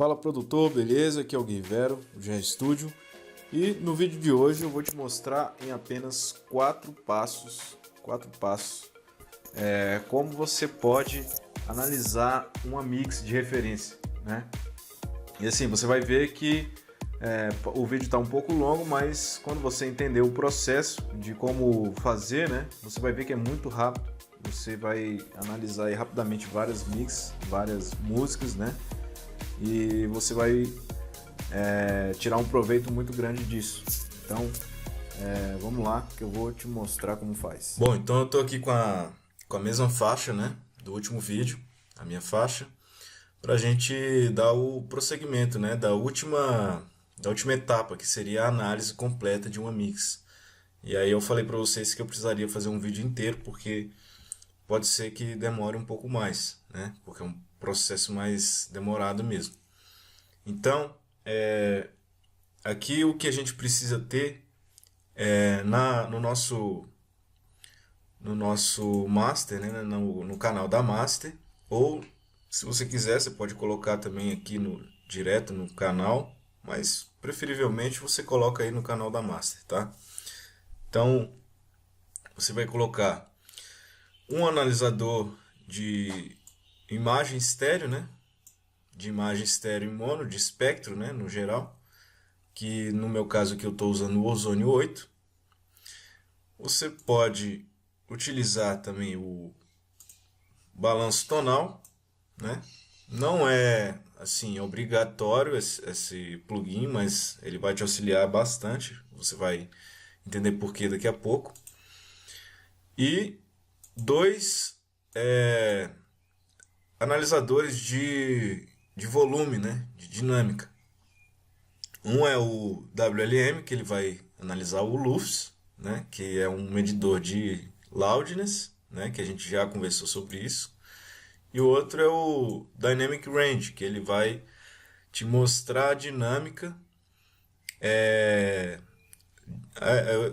Fala produtor, beleza? Aqui é o Guivero, do GR Studio, e no vídeo de hoje eu vou te mostrar em apenas quatro passos como você pode analisar uma mix de referência, né? E assim, você vai ver que o vídeo está um pouco longo, mas quando você entender o processo de como fazer, né, você vai ver que é muito rápido. Você vai analisar aí rapidamente várias mix, várias músicas, né? E você vai tirar um proveito muito grande disso. Então, vamos lá que eu vou te mostrar como faz. Bom, então eu tô aqui com a mesma faixa, né, do último vídeo, a minha faixa, pra gente dar o prosseguimento, né, da última etapa, que seria a análise completa de uma mix. E aí eu falei pra vocês que eu precisaria fazer um vídeo inteiro, porque pode ser que demore um pouco mais, né, porque é um processo mais demorado mesmo. Então, aqui o que a gente precisa ter no nosso master, né, no canal da master, ou se você quiser, você pode colocar também aqui direto no canal, mas preferivelmente você coloca aí no canal da master, tá? Então, você vai colocar um analisador de imagem estéreo, né? De imagem estéreo e mono, de espectro, né? No geral, que no meu caso aqui eu estou usando o Ozone 8. Você pode utilizar também o balanço tonal, né? Não é assim obrigatório esse plugin, mas ele vai te auxiliar bastante. Você vai entender por que daqui a pouco. E dois analisadores de volume, né? De dinâmica. Um é o WLM, que ele vai analisar o LUFS, né? Que é um medidor de loudness, né? Que a gente já conversou sobre isso. E o outro é o Dynamic Range, que ele vai te mostrar a dinâmica.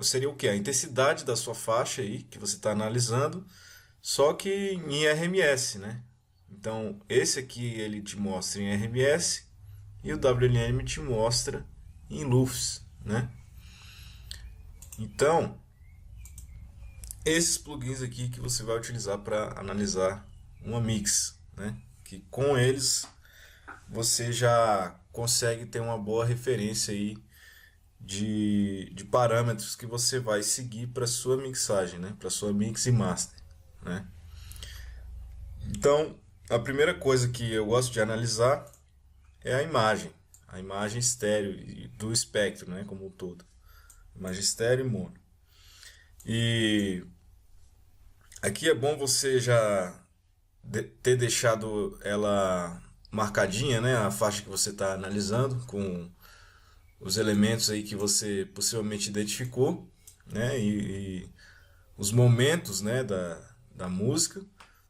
Seria o que? A intensidade da sua faixa aí, que você está analisando, só que em RMS, né? Então, esse aqui ele te mostra em RMS e o WLM te mostra em LUFS, né? Então, esses plugins aqui que você vai utilizar para analisar uma mix, né? Que com eles você já consegue ter uma boa referência aí de parâmetros que você vai seguir para sua mixagem, né? Para sua mix e master, né? Então, a primeira coisa que eu gosto de analisar é a imagem estéreo do espectro, né? Como um todo, imagem estéreo e mono. E aqui é bom você já ter deixado ela marcadinha, né? A faixa que você está analisando com os elementos aí que você possivelmente identificou, né? E os momentos, né, da música,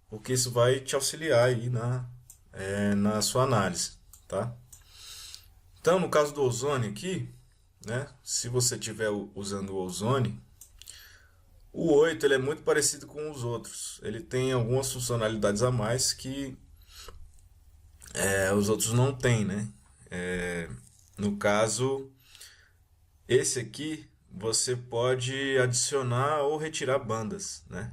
porque isso vai te auxiliar aí na sua análise, tá? Então, no caso do Ozone aqui, né, se você estiver usando o Ozone, o 8 ele é muito parecido com os outros. Ele tem algumas funcionalidades a mais que os outros não têm, né? No caso, esse aqui você pode adicionar ou retirar bandas, né?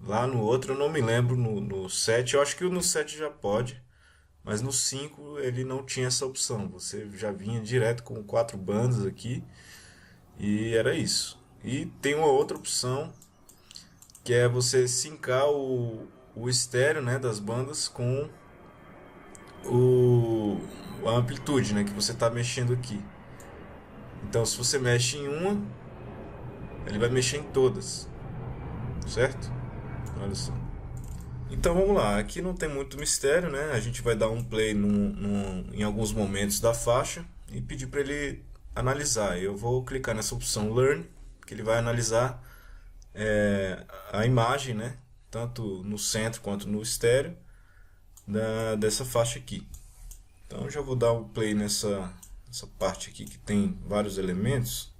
Lá no outro eu não me lembro, no 7, eu acho que no 7 já pode, mas no 5 ele não tinha essa opção. Você já vinha direto com 4 bandas aqui e era isso. E tem uma outra opção, que é você sincar o estéreo, né, das bandas com a amplitude, né, que você está mexendo aqui. Então, se você mexe em uma, ele vai mexer em todas, certo? Olha só. Então vamos lá, aqui não tem muito mistério, né? A gente vai dar um play em alguns momentos da faixa e pedir para ele analisar. Eu vou clicar nessa opção Learn, que ele vai analisar a imagem, né? Tanto no centro quanto no estéreo dessa faixa aqui. Então eu já vou dar um play nessa parte aqui que tem vários elementos.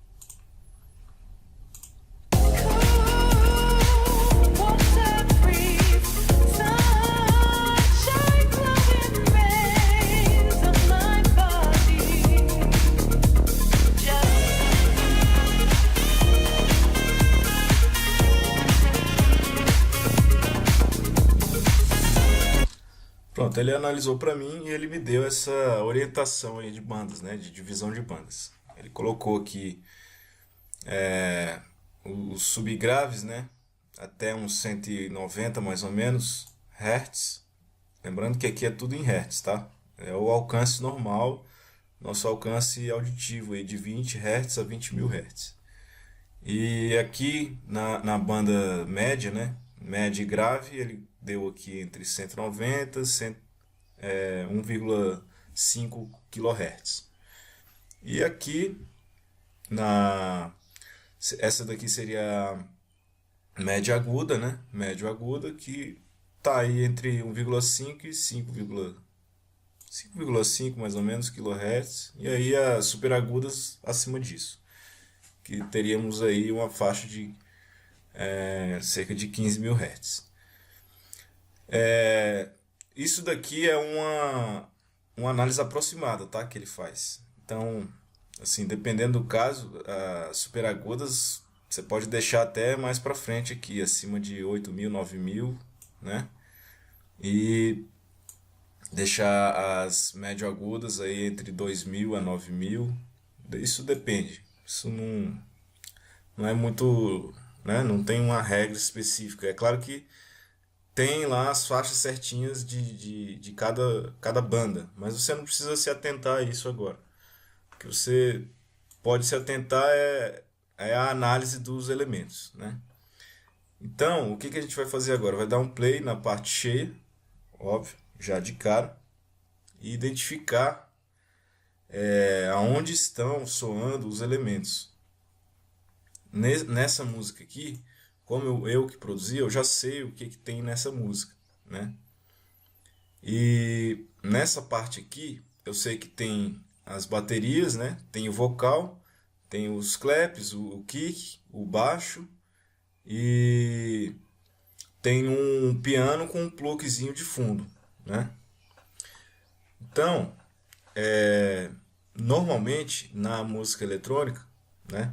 Então ele analisou para mim e ele me deu essa orientação aí de bandas, né, de divisão de bandas. Ele colocou aqui os subgraves, né, até uns 190 mais ou menos hertz. Lembrando que aqui é tudo em hertz, tá? É o alcance normal, nosso alcance auditivo aí de 20 hertz a 20.000 hertz. E aqui na banda média, né, média e grave, ele deu aqui entre 190 e 1,5 kHz. E aqui, essa daqui seria a média aguda, né? Médio aguda, que tá aí entre 1,5 e 5,5 mais ou menos kHz. E aí as super agudas acima disso, que teríamos aí uma faixa de cerca de 15.000 Hz. Isso daqui é uma análise aproximada, tá, que ele faz. Então, assim, dependendo do caso, as super agudas você pode deixar até mais para frente aqui, acima de 8.000, 9.000, né? E deixar as médio agudas aí entre 2.000 a 9.000. Isso depende. Isso não é muito, né? Não tem uma regra específica. É claro que tem lá as faixas certinhas de cada banda, mas você não precisa se atentar a isso agora. O que você pode se atentar é a análise dos elementos, né? Então, o que a gente vai fazer agora? Vai dar um play na parte cheia, óbvio, já de cara, e identificar aonde estão soando os elementos. Nessa música aqui, como eu que produzi, eu já sei o que tem nessa música, né? E nessa parte aqui, eu sei que tem as baterias, né? Tem o vocal, tem os claps, o kick, o baixo e tem um piano com um plugzinho de fundo, né? Então, normalmente na música eletrônica, né?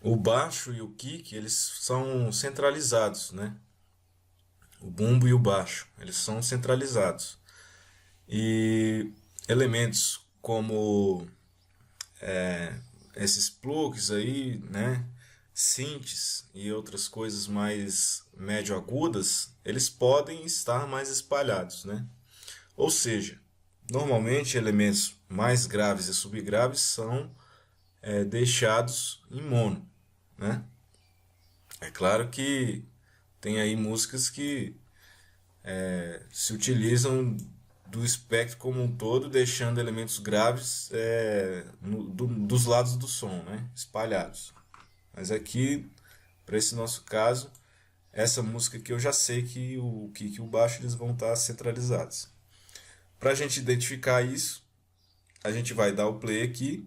O baixo e o kick, eles são centralizados, né? O bumbo e o baixo, eles são centralizados. E elementos como esses plugs aí, né? Synths e outras coisas mais médio agudas, eles podem estar mais espalhados, né? Ou seja, normalmente elementos mais graves e subgraves são deixados em mono, né? É claro que tem aí músicas que se utilizam do espectro como um todo, deixando elementos graves dos lados do som, né? Espalhados. Mas aqui, para esse nosso caso, essa música aqui eu já sei que o kick e o baixo eles vão estar centralizados. Para a gente identificar isso, a gente vai dar o play aqui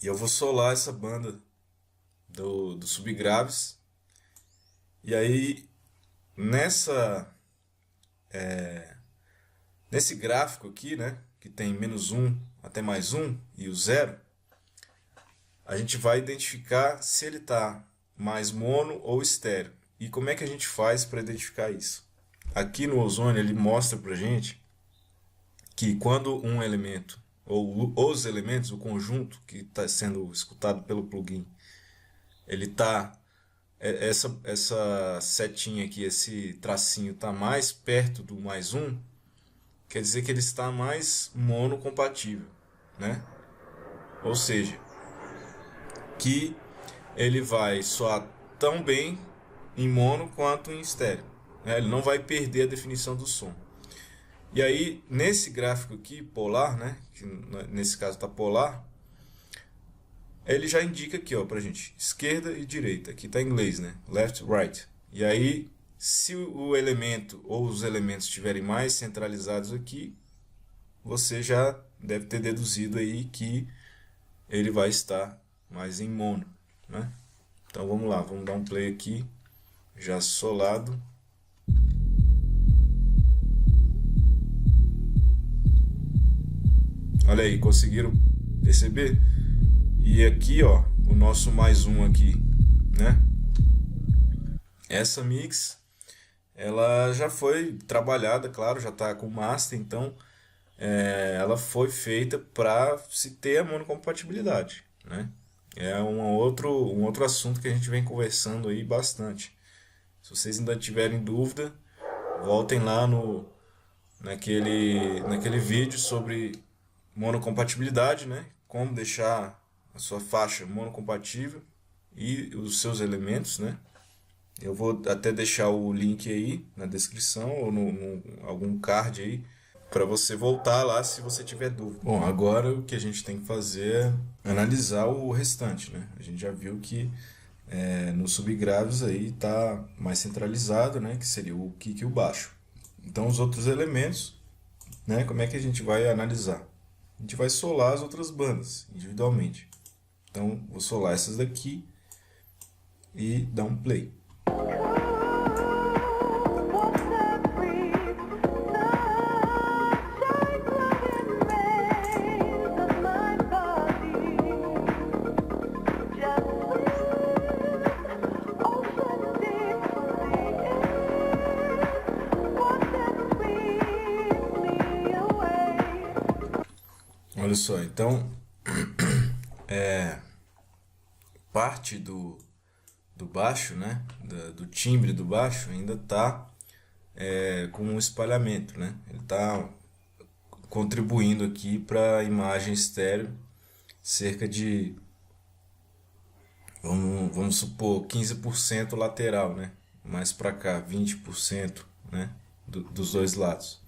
e eu vou solar essa banda do subgraves. E aí, nesse gráfico aqui, né, que tem -1 até +1 e o 0, a gente vai identificar se ele está mais mono ou estéreo. E como é que a gente faz para identificar isso? Aqui no Ozone ele mostra para a gente que quando um elemento, ou os elementos, o conjunto que está sendo escutado pelo plugin, ele está, essa setinha aqui, esse tracinho está mais perto do +1, quer dizer que ele está mais monocompatível, né? Ou seja, que ele vai soar tão bem em mono quanto em estéreo, né? Ele não vai perder a definição do som. E aí, nesse gráfico aqui, polar, né? Que nesse caso está polar, ele já indica aqui, ó, pra gente, esquerda e direita. Aqui está em inglês, né? Left, right. E aí, se o elemento ou os elementos estiverem mais centralizados aqui, você já deve ter deduzido aí que ele vai estar mais em mono, né? Então vamos lá, vamos dar um play aqui, já solado. Olha aí, conseguiram perceber? E aqui, ó, o nosso +1 aqui, né? Essa mix ela já foi trabalhada, claro, já está com master, então ela foi feita para se ter a monocompatibilidade, né? É um outro assunto que a gente vem conversando aí bastante. Se vocês ainda tiverem dúvida, voltem lá naquele vídeo sobre monocompatibilidade, né? Como deixar a sua faixa monocompatível e os seus elementos, né? Eu vou até deixar o link aí na descrição ou algum card aí para você voltar lá se você tiver dúvida. Bom, agora o que a gente tem que fazer é analisar o restante, né? A gente já viu que nos subgraves aí está mais centralizado, né? Que seria o kick e o baixo. Então os outros elementos, né? Como é que a gente vai analisar? A gente vai solar as outras bandas individualmente. Então vou solar essas daqui e dar um play. Olha só, então parte do baixo, né, do timbre do baixo ainda está com um espalhamento, né? Ele está contribuindo aqui para a imagem estéreo cerca de, vamos supor, 15% lateral, né? Mais para cá, 20%, né? Dos dois lados.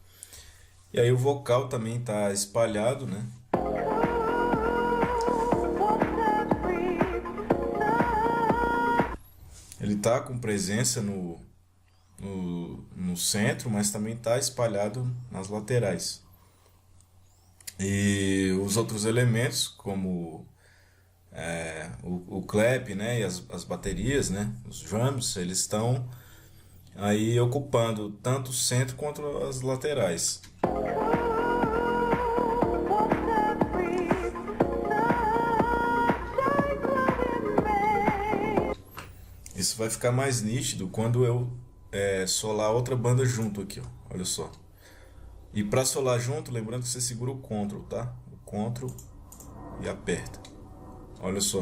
E aí o vocal também está espalhado, né? Ele está com presença no centro, mas também está espalhado nas laterais. E os outros elementos, como o clap, né, e as baterias, né, os drums, eles estão aí ocupando tanto o centro quanto as laterais. Isso vai ficar mais nítido quando eu solar outra banda junto aqui, ó. Olha só. E para solar junto, lembrando que você segura o Ctrl, tá? O Ctrl e aperta. Olha só.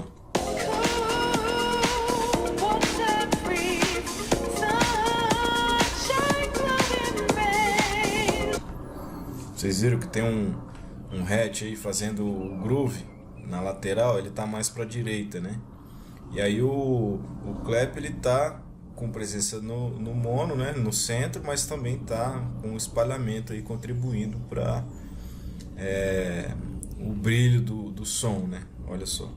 Vocês viram que tem um hatch aí fazendo o groove na lateral, ele tá mais para a direita, né? E aí o clap ele tá com presença no mono, né, no centro, mas também tá com espalhamento aí contribuindo para o brilho do som, né? Olha só.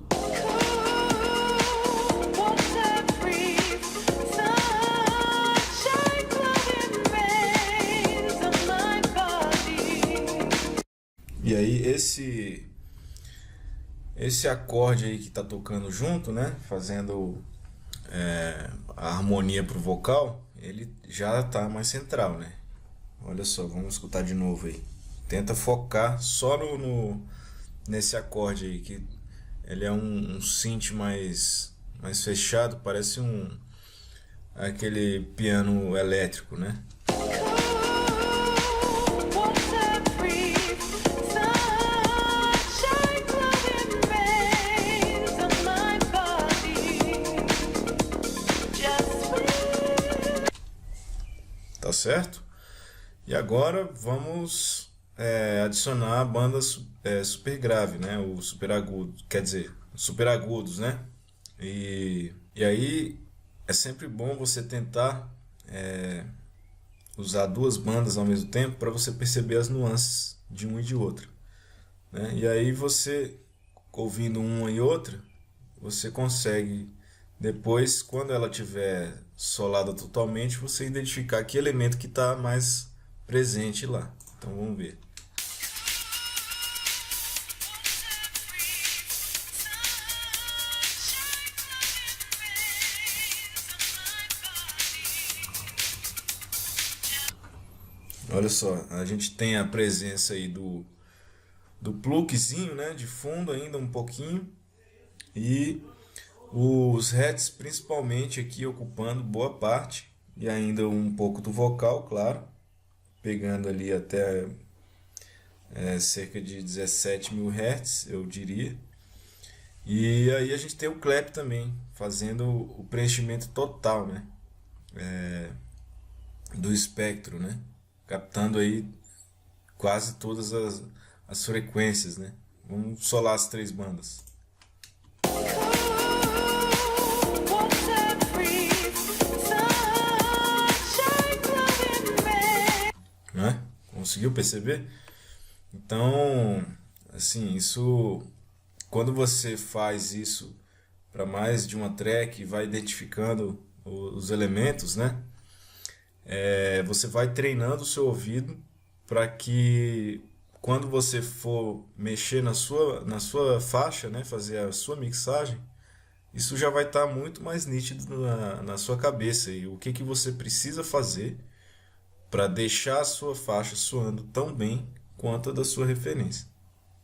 E aí esse acorde aí que tá tocando junto, né, fazendo a harmonia pro vocal, ele já tá mais central, né? Olha só, vamos escutar de novo aí. Tenta focar só nesse acorde aí, que ele é um synth mais fechado, parece aquele piano elétrico, né? Tá certo? E agora vamos adicionar a banda super grave, né? O super agudo, quer dizer, super agudos, né? E aí é sempre bom você tentar usar duas bandas ao mesmo tempo para você perceber as nuances de uma e de outra, né? E aí você, ouvindo uma e outra, você consegue depois, quando ela estiver solada totalmente, você identificar que elemento que está mais presente lá. Então vamos ver. Olha só, a gente tem a presença aí do pluckzinho, né, de fundo ainda um pouquinho, e os hats principalmente aqui ocupando boa parte, e ainda um pouco do vocal, claro, pegando ali até cerca de 17.000 Hz, eu diria. E aí a gente tem o clap também, fazendo o preenchimento total, né, do espectro, né, captando aí quase todas as frequências, né. Vamos solar as três bandas. Né? Conseguiu perceber? Então, assim, isso, quando você faz isso para mais de uma track e vai identificando os elementos, né? Você vai treinando o seu ouvido para que quando você for mexer na sua faixa, né? Fazer a sua mixagem, isso já vai estar muito mais nítido na sua cabeça. E o que que você precisa fazer para deixar a sua faixa soando tão bem quanto a da sua referência,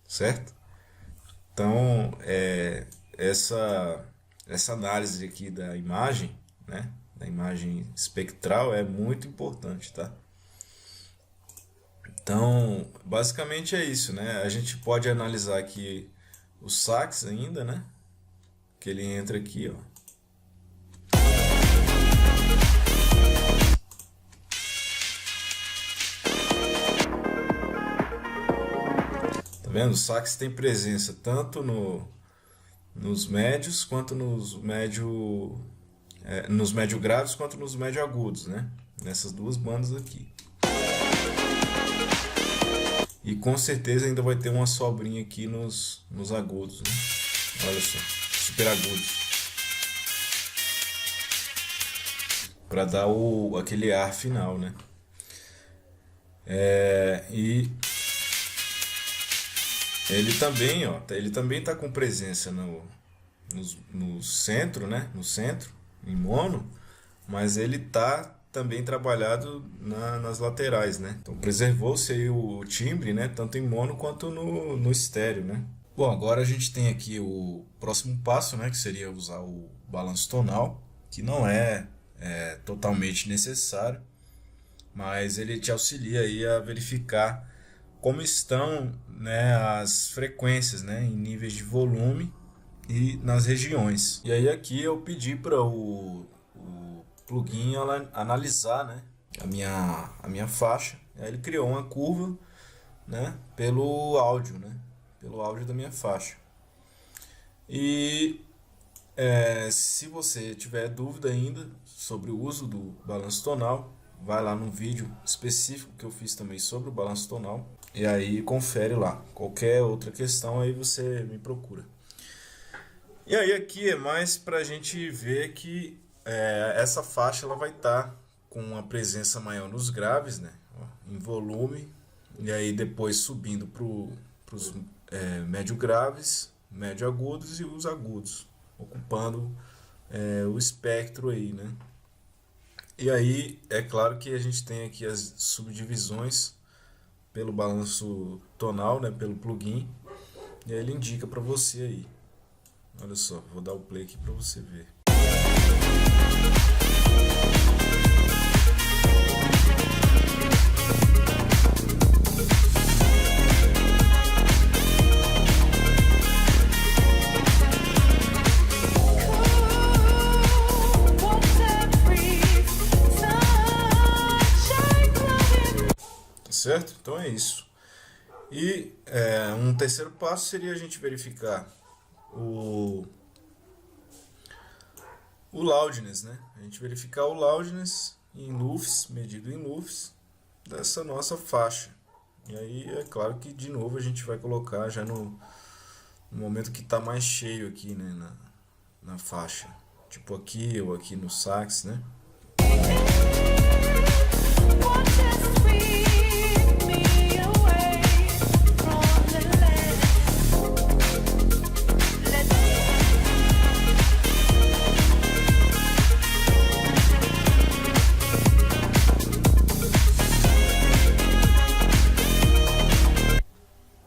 certo? Então, essa análise aqui da imagem, né, da imagem espectral é muito importante, tá? Então, basicamente é isso, né? A gente pode analisar aqui o sax ainda, né? Que ele entra aqui, ó. Tá vendo? O sax tem presença tanto nos médios quanto nos médio graves quanto nos médio agudos, né? Nessas duas bandas aqui. E com certeza ainda vai ter uma sobrinha aqui nos agudos, né? Olha só, super agudos. Para dar aquele ar final, né? E ele também, ó, ele também tá com presença no centro, né? No centro, em mono, mas ele tá também trabalhado nas laterais, né? Então preservou-se aí o timbre, né? Tanto em mono quanto no estéreo, né? Bom, agora a gente tem aqui o próximo passo, né? Que seria usar o balanço tonal, que não é totalmente necessário, mas ele te auxilia aí a verificar como estão, né, as frequências, né, em níveis de volume e nas regiões. E aí aqui eu pedi para o plugin analisar, né, a minha faixa. Aí ele criou uma curva, né, pelo áudio da minha faixa. E se você tiver dúvida ainda sobre o uso do balanço tonal, vai lá no vídeo específico que eu fiz também sobre o balanço tonal. E aí confere lá. Qualquer outra questão aí você me procura. E aí aqui é mais para a gente ver que essa faixa ela vai estar com uma presença maior nos graves, né? Em volume. E aí depois subindo para os médio graves, médio agudos e os agudos, ocupando o espectro aí, né? E aí é claro que a gente tem aqui as subdivisões pelo balanço tonal, né, pelo plugin, e aí ele indica para você aí. Olha só, vou dar o play aqui para você ver. Certo? Então é isso. E um terceiro passo seria a gente verificar o loudness, né? A gente verificar o loudness em lufs, medido em lufs, dessa nossa faixa. E aí é claro que de novo a gente vai colocar já no momento que está mais cheio aqui, né? Na faixa. Tipo aqui ou aqui no sax, né?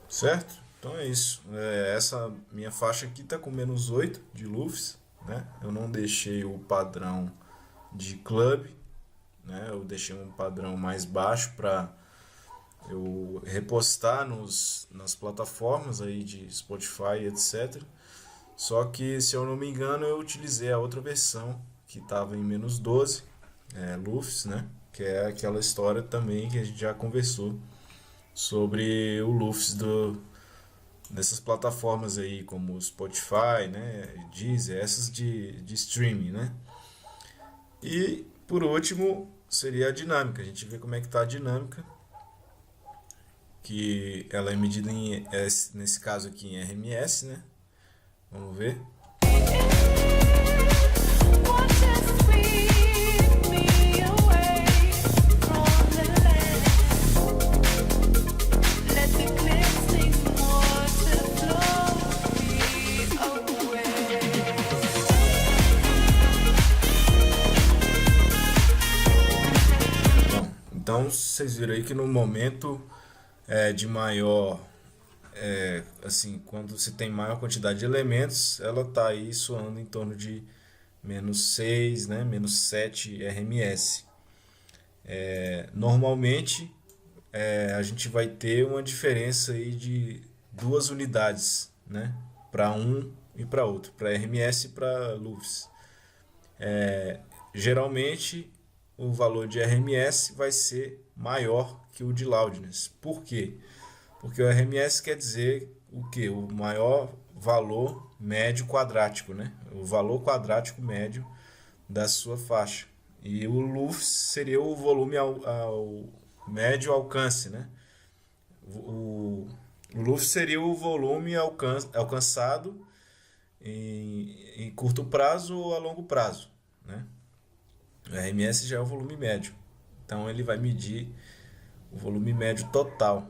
Certo? Então é isso. Essa minha faixa aqui está com -8 de lufs, né? Eu não deixei o padrão de club, né? Eu deixei um padrão mais baixo para eu repostar nas plataformas aí de Spotify, etc. Só que, se eu não me engano, eu utilizei a outra versão que estava em -12, LUFS, né? Que é aquela história também que a gente já conversou sobre o LUFS dessas plataformas aí, como Spotify, né? Deezer, essas de streaming, né? E, por último, seria a dinâmica. A gente vê como é que está a dinâmica, que ela é medida nesse caso aqui em RMS, né? Vamos ver. Então, vocês viram aí que no momento de maior, assim, quando se tem maior quantidade de elementos, ela está aí soando em torno de -6, né, -7 RMS. Normalmente, a gente vai ter uma diferença aí de 2 unidades, né, para um e para outro, para RMS e para LUFS. Geralmente, o valor de RMS vai ser maior que o de loudness. Por quê? Porque o RMS quer dizer o quê? O maior valor médio quadrático, né? O valor quadrático médio da sua faixa. E o LUFS seria o volume ao médio alcance, né? O LUFS seria o volume alcançado em curto prazo ou a longo prazo, né? O RMS já é o volume médio, então ele vai medir o volume médio total,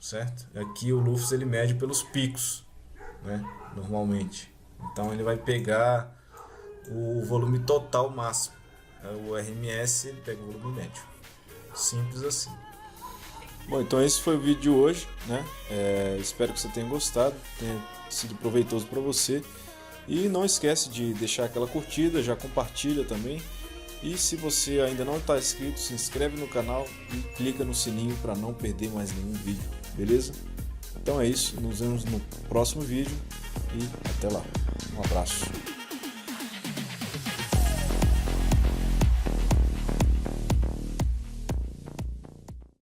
certo? Aqui o LUFS ele mede pelos picos, né? Normalmente, então ele vai pegar o volume total máximo. O RMS ele pega o volume médio, simples assim. Bom, então esse foi o vídeo de hoje, né? Espero que você tenha gostado, tenha sido proveitoso para você. E não esquece de deixar aquela curtida, já compartilha também. E se você ainda não está inscrito, se inscreve no canal e clica no sininho para não perder mais nenhum vídeo, beleza? Então é isso, nos vemos no próximo vídeo e até lá. Um abraço.